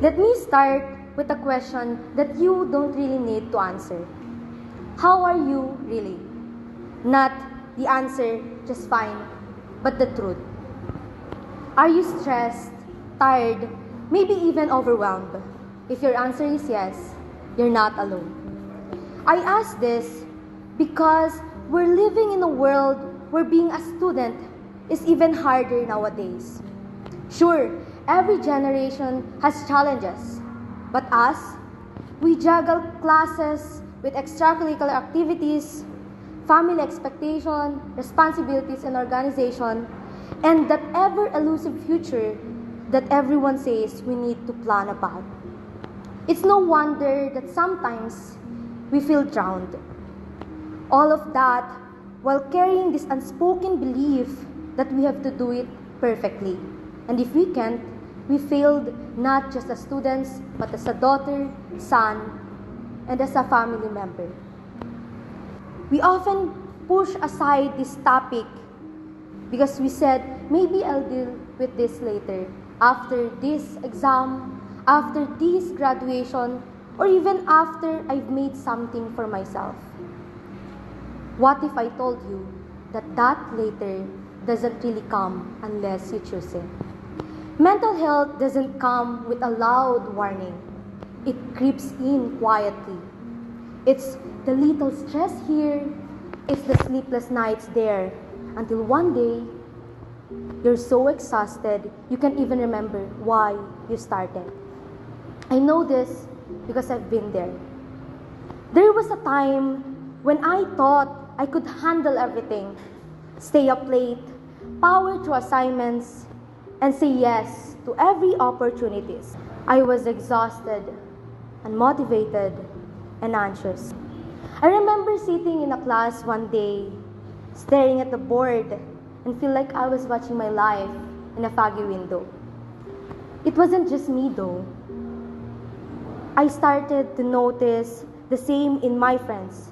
Let me start with a question that you don't really need to answer. How are you really? Not the answer, just fine, but the truth. Are you stressed, tired, maybe even overwhelmed? If your answer is yes, you're not alone. I ask this because we're living in a world where being a student is even harder nowadays. Sure, every generation has challenges, but us, we juggle classes with extracurricular activities, family expectation, responsibilities and organization, and that ever-elusive future that everyone says we need to plan about. It's no wonder that sometimes we feel drowned. All of that while carrying this unspoken belief that we have to do it perfectly. And if we can't, we failed not just as students, but as a daughter, son, and as a family member. We often push aside this topic because we said, maybe I'll deal with this later, after this exam, after this graduation, or even after I've made something for myself. What if I told you that later doesn't really come unless you choose it? Mental health doesn't come with a loud warning. It creeps in quietly. It's the little stress here, it's the sleepless nights there, until one day, you're so exhausted, you can't even remember why you started. I know this because I've been there. There was a time when I thought I could handle everything, stay up late, power through assignments, and say yes to every opportunity. I was exhausted, unmotivated, and anxious. I remember sitting in a class one day, staring at the board, and feel like I was watching my life in a foggy window. It wasn't just me though. I started to notice the same in my friends.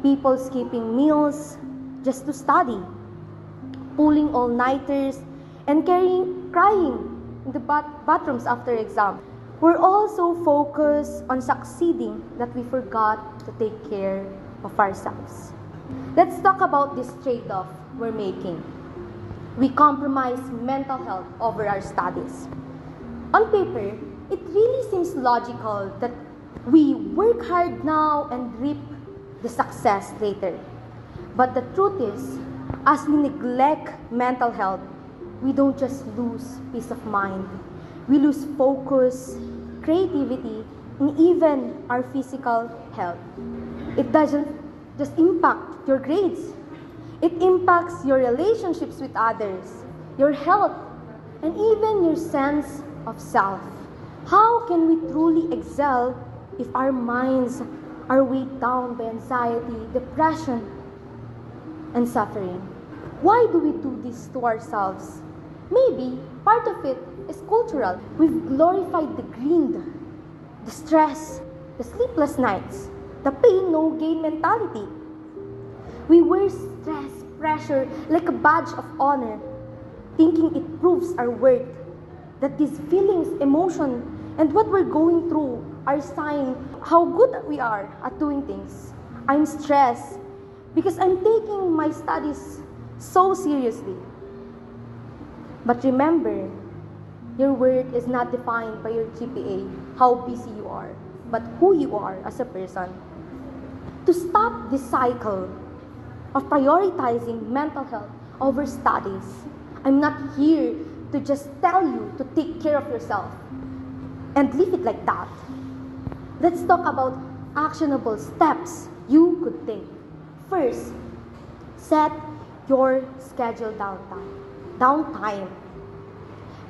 People skipping meals just to study, pulling all-nighters, and crying in the bathrooms after exam. We're all so focused on succeeding that we forgot to take care of ourselves. Let's talk about this trade-off we're making. We compromise mental health over our studies. On paper, it really seems logical that we work hard now and reap the success later. But the truth is, as we neglect mental health, we don't just lose peace of mind. We lose focus, creativity, and even our physical health. It doesn't just impact your grades. It impacts your relationships with others, your health, and even your sense of self. How can we truly excel if our minds are weighed down by anxiety, depression, and suffering? Why do we do this to ourselves? Maybe part of it is cultural. We've glorified the grind, the stress, the sleepless nights, the pain no gain mentality. We wear stress, pressure like a badge of honor, thinking it proves our worth. That these feelings, emotion, and what we're going through are sign how good we are at doing things. I'm stressed because I'm taking my studies so seriously. But remember, your worth is not defined by your GPA, how busy you are, but who you are as a person. To stop this cycle of prioritizing mental health over studies, I'm not here to just tell you to take care of yourself and leave it like that. Let's talk about actionable steps you could take. First, set your schedule downtime.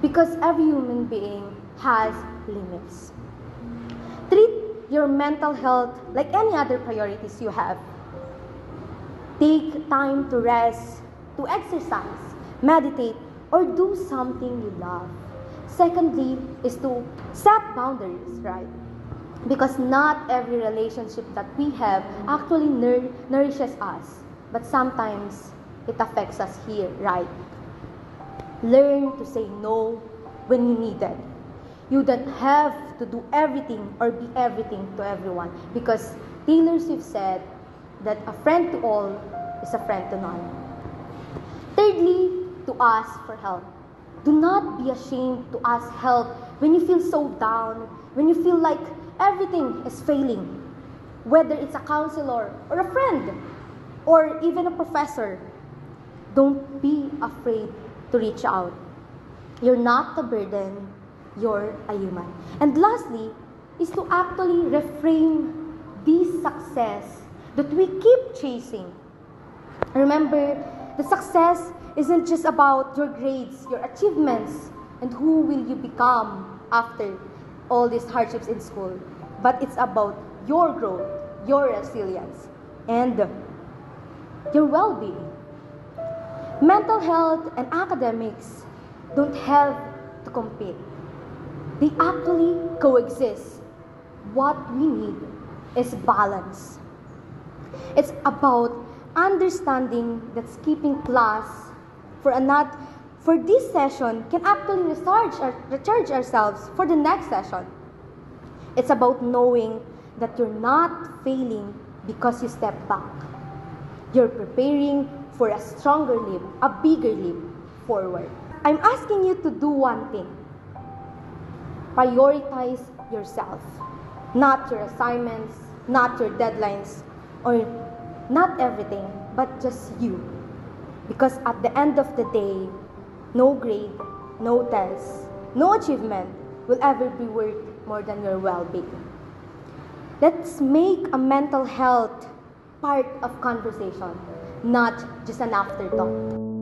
Because every human being has limits. Treat your mental health like any other priorities you have. Take time to rest, to exercise, meditate, or do something you love. Secondly is to set boundaries, right? Because not every relationship that we have actually nourishes us, but sometimes it affects us here, right? Learn to say no when you need it. You don't have to do everything or be everything to everyone, because Taylor Swift said that a friend to all is a friend to none. Thirdly, to ask for help. Do not be ashamed to ask help when you feel so down, when you feel like everything is failing. Whether it's a counselor or a friend or even a professor, don't be afraid to reach out. You're not a burden, you're a human. And lastly, is to actually reframe this success that we keep chasing. Remember, the success isn't just about your grades, your achievements, and who will you become after all these hardships in school. But it's about your growth, your resilience, and your well-being. Mental health and academics don't have to compete. They actually coexist. What we need is balance. It's about understanding that skipping class for this session can actually recharge ourselves for the next session. It's about knowing that you're not failing because you step back. You're preparing for a stronger leap, a bigger leap forward. I'm asking you to do one thing. Prioritize yourself. Not your assignments, not your deadlines, or not everything, but just you. Because at the end of the day, no grade, no test, no achievement will ever be worth more than your well-being. Let's make a mental health part of conversation, not just an afterthought.